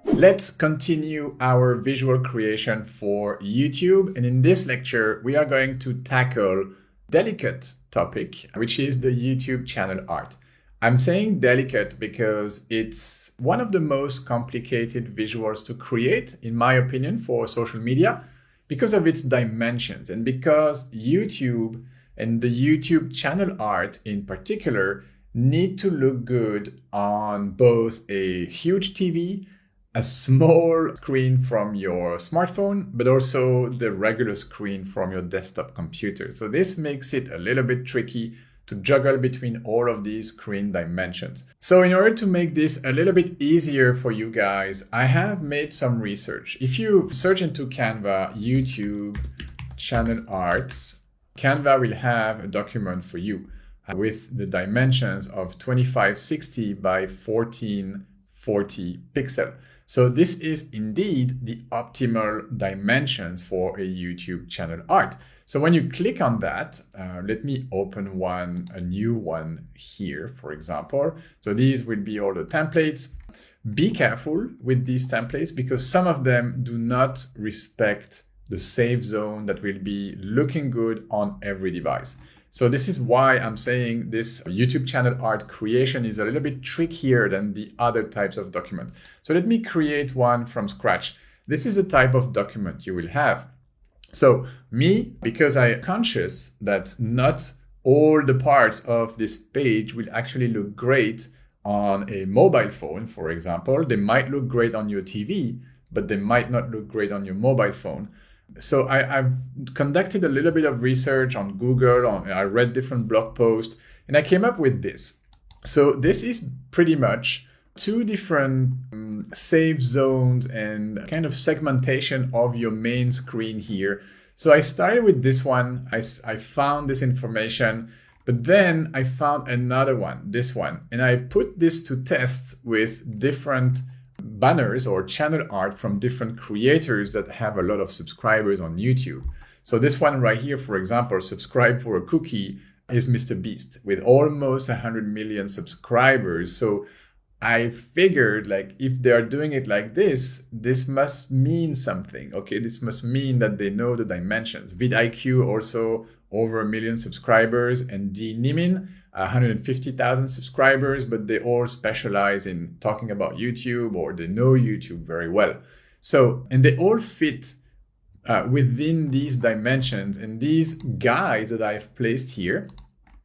Let's continue our visual creation for YouTube. And in this lecture, we are going to tackle delicate topic, which is the YouTube channel art. I'm saying delicate because it's one of the most complicated visuals to create, in my opinion, for social media because of its dimensions and because YouTube and the YouTube channel art in particular need to look good on both a huge TV, a small screen from your smartphone, but also the regular screen from your desktop computer. So this makes it a little bit tricky to juggle between all of these screen dimensions. So in order to make this a little bit easier for you guys, I have made some research. If you search into Canva YouTube channel arts, Canva will have a document for you with the dimensions of 2560 by 1440 pixel. So this is indeed the optimal dimensions for a YouTube channel art. So when you click on that, let me open a new one here, for example. So these will be all the templates. Be careful with these templates because some of them do not respect the safe zone that will be looking good on every device. So this is why I'm saying this YouTube channel art creation is a little bit trickier than the other types of document. So let me create one from scratch. This is the type of document you will have. So me, because I'm conscious that not all the parts of this page will actually look great on a mobile phone, for example. They might look great on your TV, but they might not look great on your mobile phone. So I've conducted a little bit of research on Google, I read different blog posts, and I came up with this. So this is pretty much two different safe zones and kind of segmentation of your main screen here. So I started with this one. I found this information, but then I found another one, this one, and I put this to test with different banners or channel art from different creators that have a lot of subscribers on YouTube. So this one right here, for example, subscribe for a cookie, is Mr. Beast with almost 100 million subscribers. So I figured like if they're doing it like this must mean something. Okay, this must mean that they know the dimensions. vidIQ also over 1 million subscribers, and D Nimin 150,000 subscribers, but they all specialize in talking about YouTube or they know YouTube very well. So, and they all fit within these dimensions, and these guides that I've placed here,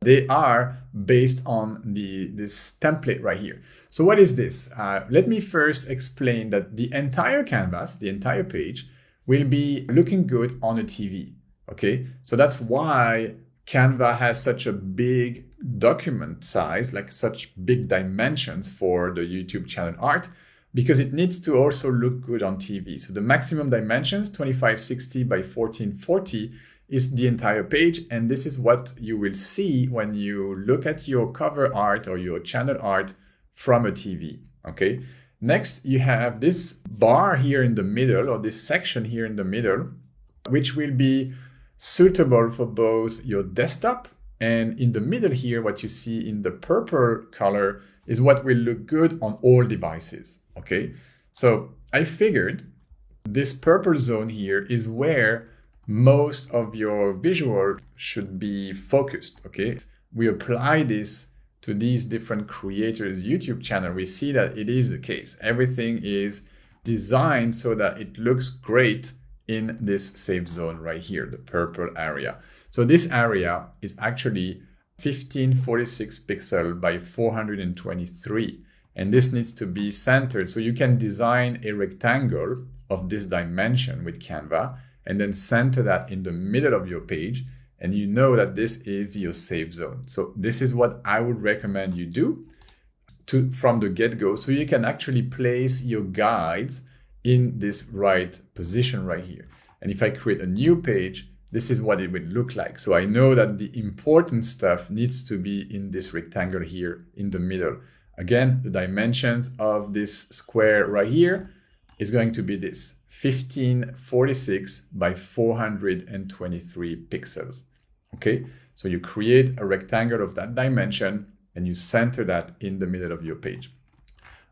they are based on this template right here. So what is this? Let me first explain that the entire canvas, the entire page, will be looking good on a TV. Okay, so that's why Canva has such a big document size, like such big dimensions for the YouTube channel art, because it needs to also look good on TV. So the maximum dimensions, 2560 by 1440, is the entire page. And this is what you will see when you look at your cover art or your channel art from a TV. Okay. Next, you have this bar here in the middle, or this section here in the middle, which will be suitable for both your desktop, and in the middle here, what you see in the purple color is what will look good on all devices. Okay, so I figured this purple zone here is where most of your visual should be focused. Okay, we apply this to these different creators' YouTube channel. We see that it is the case. Everything is designed so that it looks great in this safe zone right here, the purple area. So this area is actually 1546 pixel by 423. And this needs to be centered. So you can design a rectangle of this dimension with Canva and then center that in the middle of your page. And you know that this is your safe zone. So this is what I would recommend you do from the get-go. So you can actually place your guides in this right position right here. And if I create a new page, this is what it would look like. So I know that the important stuff needs to be in this rectangle here in the middle. Again, the dimensions of this square right here is going to be this 1546 by 423 pixels. Okay, so you create a rectangle of that dimension and you center that in the middle of your page.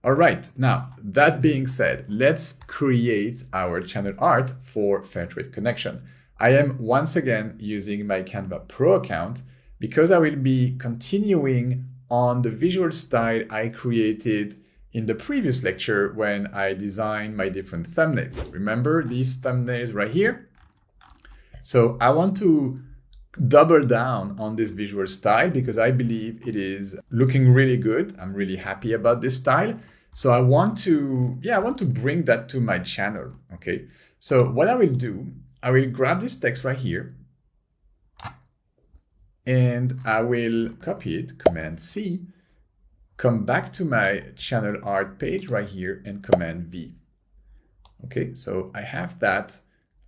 All right, now that being said, let's create our channel art for Fairtrade Connection. I am once again using my Canva Pro account because I will be continuing on the visual style I created in the previous lecture when I designed my different thumbnails. Remember these thumbnails right here? So I want to double down on this visual style because I believe it is looking really good. I'm really happy about this style. So I want to bring that to my channel. Okay. So what I will do, I will grab this text right here and I will copy it, Command C, come back to my channel art page right here and Command V. Okay. So I have that.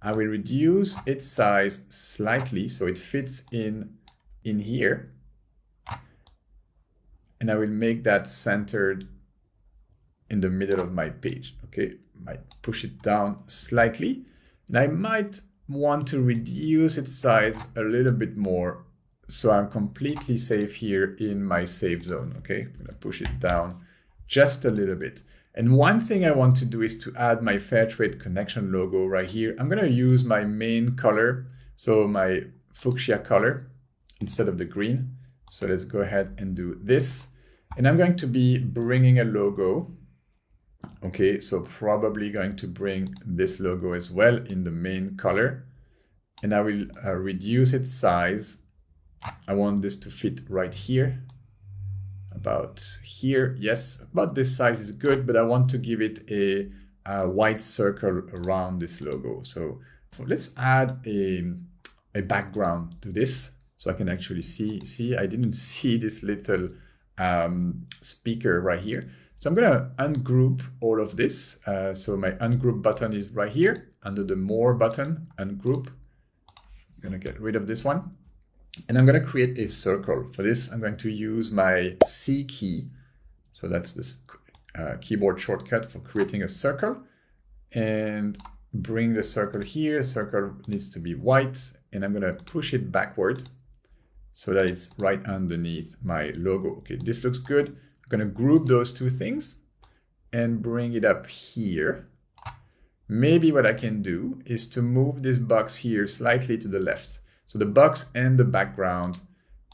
I will reduce its size slightly so it fits in here. And I will make that centered in the middle of my page. Okay, might push it down slightly. And I might want to reduce its size a little bit more so I'm completely safe here in my safe zone. Okay, I'm gonna push it down just a little bit. And one thing I want to do is to add my Fairtrade Connection logo right here. I'm going to use my main color, so my fuchsia color instead of the green. So let's go ahead and do this. And I'm going to be bringing a logo. Okay, so probably going to bring this logo as well in the main color. And I will reduce its size. I want this to fit right here. About here, yes, about this size is good, but I want to give it a white circle around this logo. So let's add a background to this so I can actually see, I didn't see this little speaker right here. So I'm gonna ungroup all of this. So my ungroup button is right here under the more button, ungroup. I'm gonna get rid of this one. And I'm going to create a circle. For this, I'm going to use my C key. So that's this keyboard shortcut for creating a circle. And bring the circle here. The circle needs to be white. And I'm going to push it backward so that it's right underneath my logo. Okay, this looks good. I'm going to group those two things and bring it up here. Maybe what I can do is to move this box here slightly to the left. So the box and the background.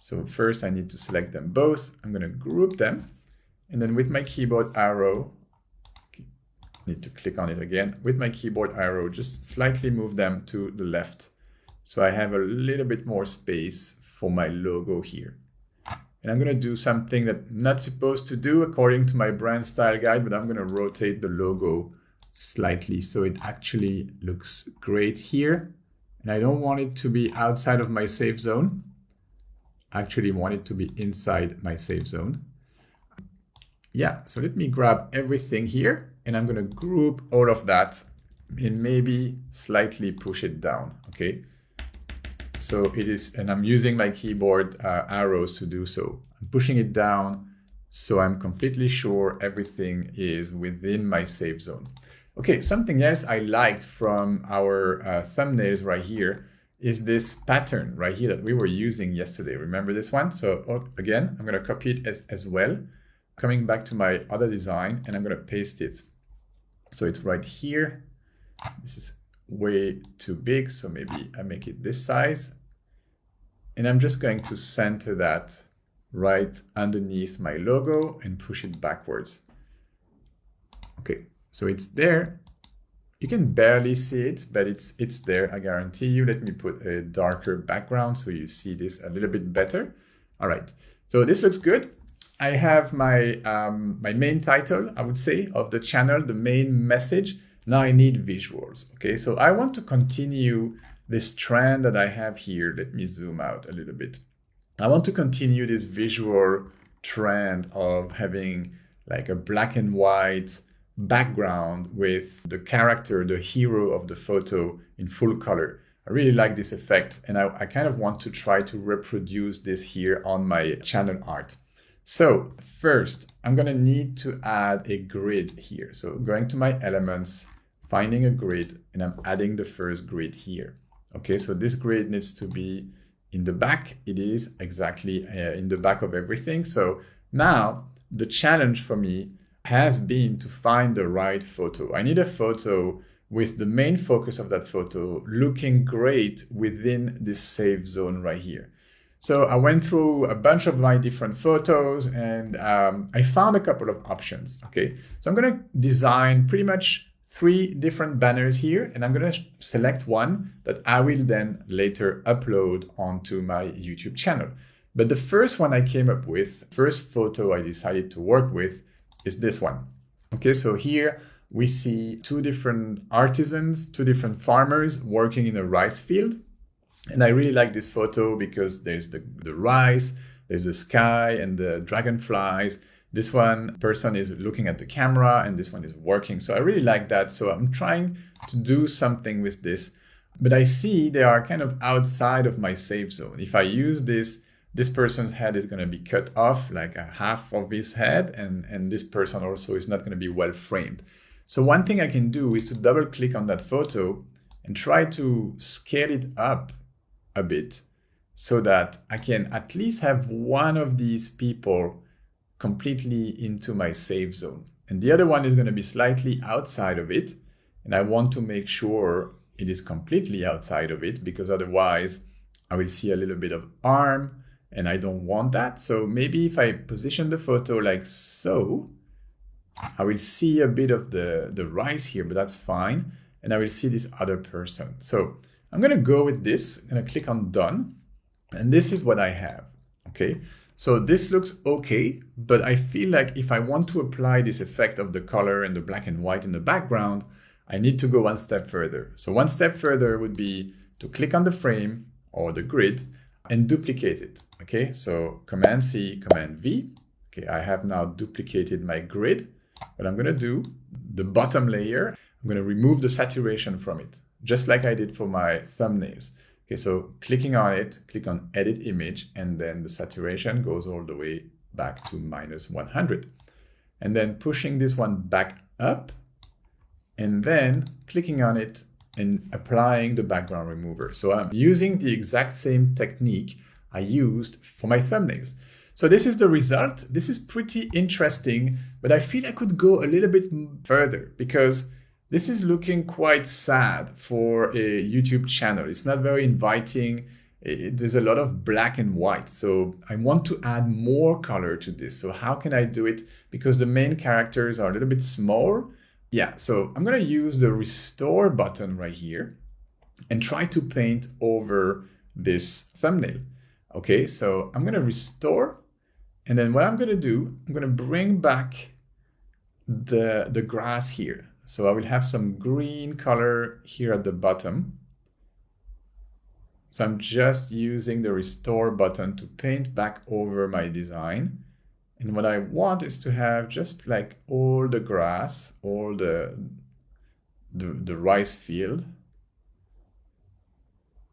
So first I need to select them both. I'm going to group them. And then with my keyboard arrow, need to click on it again. With my keyboard arrow, just slightly move them to the left. So I have a little bit more space for my logo here. And I'm going to do something that I'm not supposed to do according to my brand style guide, but I'm going to rotate the logo slightly so it actually looks great here. And I don't want it to be outside of my safe zone. I actually want it to be inside my safe zone. Yeah, so let me grab everything here and I'm going to group all of that and maybe slightly push it down. Okay. So it is, and I'm using my keyboard arrows to do so. I'm pushing it down so I'm completely sure everything is within my safe zone. Okay, something else I liked from our thumbnails right here is this pattern right here that we were using yesterday. Remember this one? So again, I'm going to copy it as well. Coming back to my other design and I'm going to paste it. So it's right here. This is way too big, so maybe I make it this size. And I'm just going to center that right underneath my logo and push it backwards. Okay. So it's there. You can barely see it, but it's there, I guarantee you. Let me put a darker background so you see this a little bit better. All right, so this looks good. I have my, my main title, I would say, of the channel, the main message. Now I need visuals, okay? So I want to continue this trend that I have here. Let me zoom out a little bit. I want to continue this visual trend of having like a black and white background with the character, the hero of the photo in full color. I really like this effect and I kind of want to try to reproduce this here on my channel art. So first, I'm going to need to add a grid here. So going to my elements, finding a grid, and I'm adding the first grid here. Okay, so this grid needs to be in the back. It is exactly in the back of everything. So now the challenge for me, has been to find the right photo. I need a photo with the main focus of that photo looking great within this safe zone right here. So I went through a bunch of my different photos and I found a couple of options, okay? So I'm gonna design pretty much 3 different banners here, and I'm gonna select one that I will then later upload onto my YouTube channel. But the first one I came up with, first photo I decided to work with is this one. Okay, so here we see 2 different artisans, 2 different farmers working in a rice field. And I really like this photo because there's the rice, there's the sky and the dragonflies. This one person is looking at the camera and this one is working. So I really like that. So I'm trying to do something with this, but I see they are kind of outside of my safe zone. If I use this person's head is going to be cut off, like a half of his head, and this person also is not going to be well framed. So one thing I can do is to double click on that photo and try to scale it up a bit so that I can at least have one of these people completely into my safe zone. And the other one is going to be slightly outside of it. And I want to make sure it is completely outside of it, because otherwise I will see a little bit of arm and I don't want that. So maybe if I position the photo like so, I will see a bit of the rice here, but that's fine. And I will see this other person. So I'm going to go with this. I'm going to click on done. And this is what I have. Okay. So this looks okay, but I feel like if I want to apply this effect of the color and the black and white in the background, I need to go one step further. So one step further would be to click on the frame or the grid and duplicate it. Okay. So Command C, Command V. Okay. I have now duplicated my grid. What I'm going to do, the bottom layer, I'm going to remove the saturation from it, just like I did for my thumbnails. Okay, so clicking on it, click on Edit Image, and then the saturation goes all the way back to -100. And then pushing this one back up, and then clicking on it and applying the background remover. So I'm using the exact same technique I used for my thumbnails. So this is the result. This is pretty interesting, but I feel I could go a little bit further because this is looking quite sad for a YouTube channel. It's not very inviting. There's a lot of black and white. So I want to add more color to this. So how can I do it? Because the main characters are a little bit small. Yeah, so I'm going to use the restore button right here and try to paint over this thumbnail. Okay, so I'm going to restore. And then what I'm going to do, I'm going to bring back the grass here. So I will have some green color here at the bottom. So I'm just using the restore button to paint back over my design. And what I want is to have just like all the grass, all the rice field,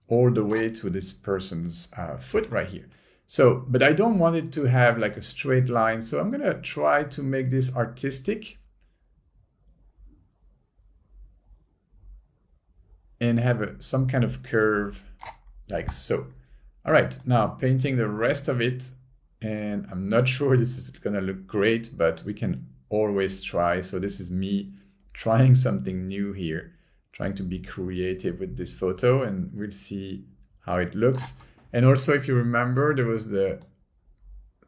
all the way to this person's foot right here. So, but I don't want it to have like a straight line. So I'm gonna try to make this artistic and have some kind of curve like so. All right, now painting the rest of it, and I'm not sure this is gonna look great, but we can always try. So this is me trying something new here, trying to be creative with this photo, and we'll see how it looks. And also, if you remember, there was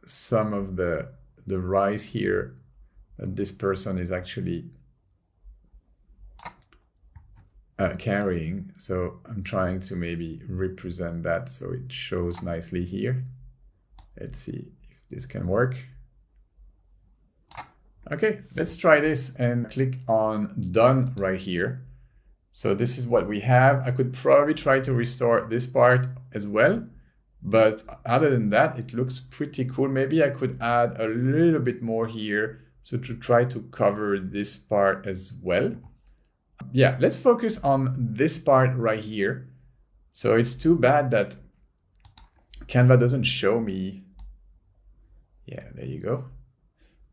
some of the rice here that this person is actually carrying. So I'm trying to maybe represent that so it shows nicely here. Let's see if this can work. Okay, let's try this and click on done right here. So this is what we have. I could probably try to restore this part as well, but other than that, it looks pretty cool. Maybe I could add a little bit more here, so to try to cover this part as well. Yeah, let's focus on this part right here. So it's too bad that Canva doesn't show me. Yeah, there you go.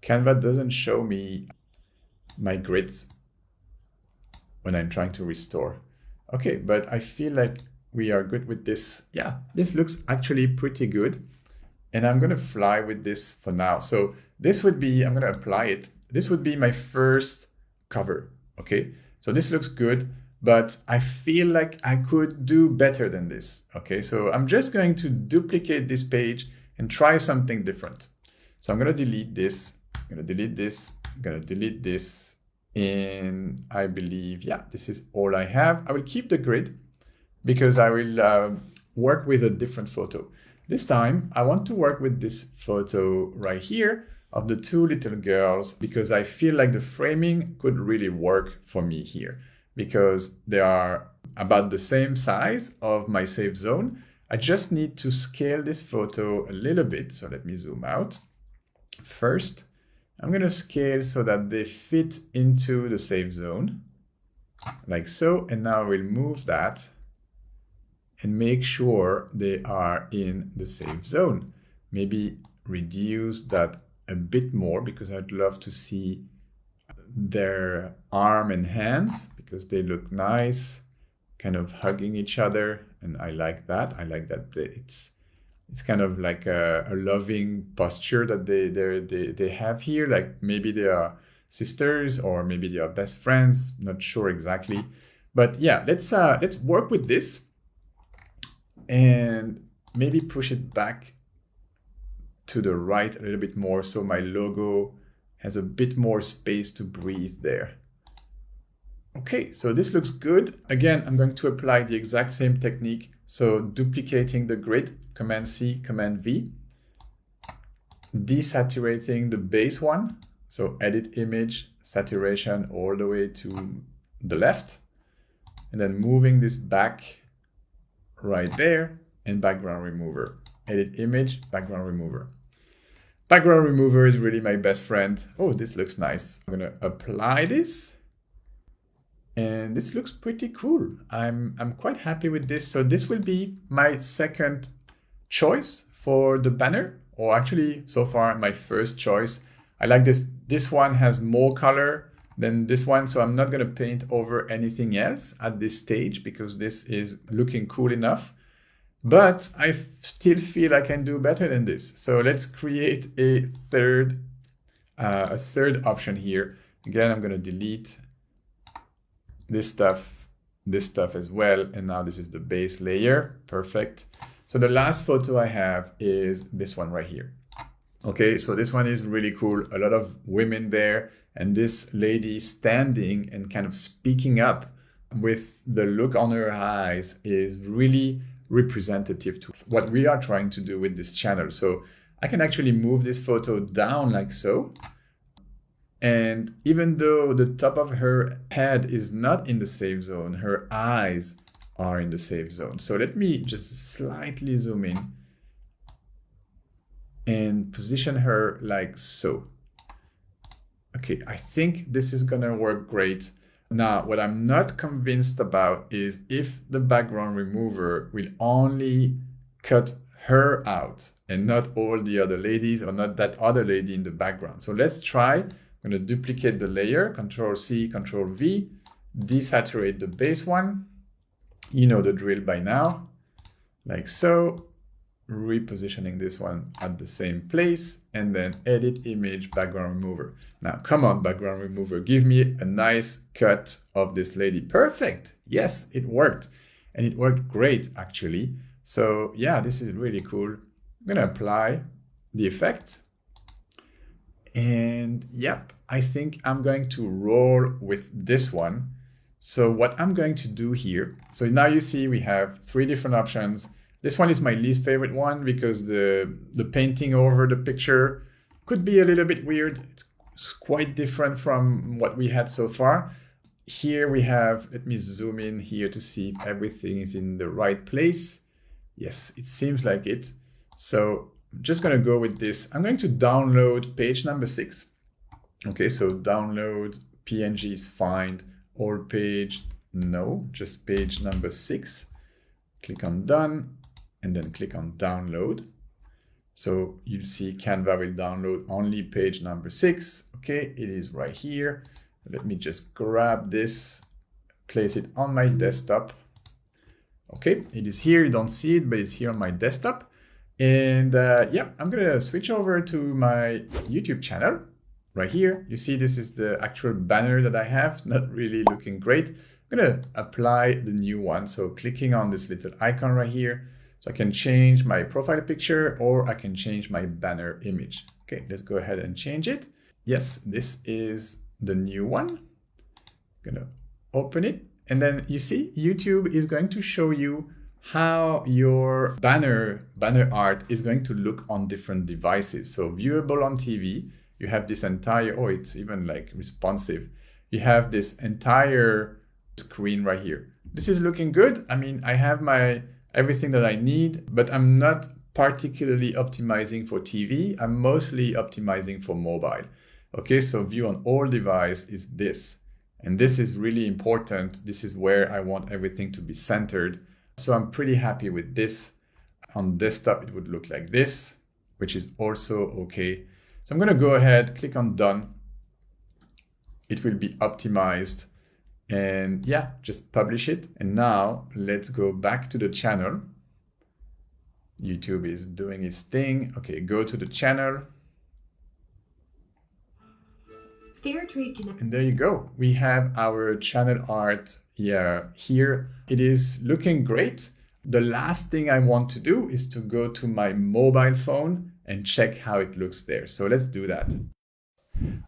Canva doesn't show me my grids when I'm trying to restore. Okay, but I feel like we are good with this. Yeah, this looks actually pretty good. And I'm gonna fly with this for now. So this would be, I'm gonna apply it. this would be my first cover. Okay, so this looks good, but I feel like I could do better than this. Okay, so I'm just going to duplicate this page and try something different. So I'm going to delete this, I'm going to delete this, I'm going to delete this. And I believe, yeah, this is all I have. I will keep the grid because I will work with a different photo. This time, I want to work with this photo right here of the two little girls because I feel like the framing could really work for me here because they are about the same size of my safe zone. I just need to scale this photo a little bit. So let me zoom out. First, I'm going to scale so that they fit into the safe zone like so. And now we'll move that and make sure they are in the safe zone. Maybe reduce that a bit more because I'd love to see their arm and hands because they look nice, kind of hugging each other. And I like that. I like that it's kind of like a loving posture that they have here. Like maybe they are sisters or maybe they are best friends. Not sure exactly. But yeah, let's work with this and maybe push it back to the right a little bit more so my logo has a bit more space to breathe there. Okay, so this looks good. Again, I'm going to apply the exact same technique. So duplicating the grid, Command C, Command V, desaturating the base one. So edit image, saturation all the way to the left, and then moving this back right there, and background remover. Edit image, background remover. Background remover is really my best friend. Oh, this looks nice. I'm gonna apply this. And this looks pretty cool. I'm quite happy with this. So this will be my second choice for the banner, or actually so far my first choice. I like this. This one has more color than this one. So I'm not gonna paint over anything else at this stage because this is looking cool enough. But I still feel I can do better than this. So let's create a third option here. Again, I'm gonna delete this stuff as well. And now this is the base layer. Perfect. So the last photo I have is this one right here. Okay, so this one is really cool. A lot of women there, and this lady standing and kind of speaking up with the look on her eyes is really representative to what we are trying to do with this channel. So I can actually move this photo down like so. And even though the top of her head is not in the safe zone, her eyes are in the safe zone. So let me just slightly zoom in and position her like so. Okay, I think this is gonna work great. Now, what I'm not convinced about is if the background remover will only cut her out and not all the other ladies or not that other lady in the background. So let's try. I'm going to duplicate the layer, Control C, Control V, desaturate the base one. You know the drill by now, like so. Repositioning this one at the same place, and then edit image, background remover. Now, come on, background remover, give me a nice cut of this lady. Perfect. Yes, it worked. And it worked great, actually. So yeah, this is really cool. I'm going to apply the effect. And yep, I think I'm going to roll with this one. So what I'm going to do here, so now you see we have three different options. This one is my least favorite one because the painting over the picture could be a little bit weird. It's quite different from what we had so far. Here we have, let me zoom in here to see if everything is in the right place. Yes, it seems like it. So I'm just gonna go with this. I'm going to download page number 6. Okay, so download PNG is fine. Or page, no, just page number 6. Click on done. And then click on download. So you'll see Canva will download only page number 6. Okay, it is right here. Let me just grab this, place it on my desktop. Okay, it is here. You don't see it, but it's here on my desktop. And yeah, I'm gonna switch over to my YouTube channel. right here. You see, this is the actual banner that I have, not really looking great. I'm gonna apply the new one. So clicking on this little icon right here, so I can change my profile picture or I can change my banner image. Okay, let's go ahead and change it. Yes, this is the new one. I'm gonna open it. And then you see, YouTube is going to show you how your banner art is going to look on different devices. So viewable on TV, you have this entire, oh, it's even like responsive. You have this entire screen right here. This is looking good. I mean, I have everything that I need, but I'm not particularly optimizing for TV. I'm mostly optimizing for mobile. Okay, so view on all device is this. And this is really important. This is where I want everything to be centered. So I'm pretty happy with this. On desktop, it would look like this, which is also okay. So I'm gonna go ahead, click on done. It will be optimized and yeah, just publish it. And now let's go back to the channel. YouTube is doing its thing. Okay, go to the channel. And there you go. We have our channel art here. It is looking great. The last thing I want to do is to go to my mobile phone and check how it looks there. So let's do that.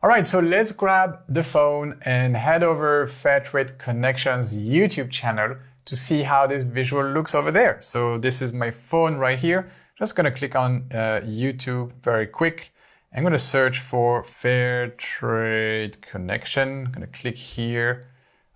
All right, so let's grab the phone and head over Fairtrade Connections YouTube channel to see how this visual looks over there. So this is my phone right here. Just gonna click on YouTube very quick. I'm going to search for Fairtrade Connection. I'm going to click here.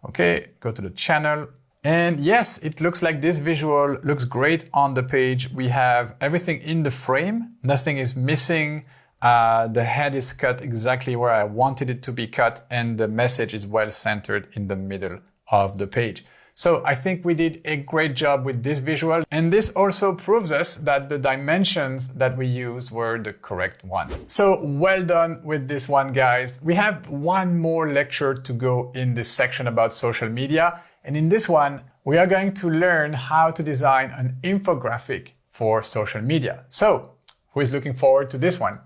Okay, go to the channel. And yes, it looks like this visual looks great on the page. We have everything in the frame. Nothing is missing. The head is cut exactly where I wanted it to be cut. And the message is well centered in the middle of the page. So I think we did a great job with this visual. And this also proves us that the dimensions that we used were the correct one. So well done with this one, guys. We have one more lecture to go in this section about social media. And in this one, we are going to learn how to design an infographic for social media. So who is looking forward to this one?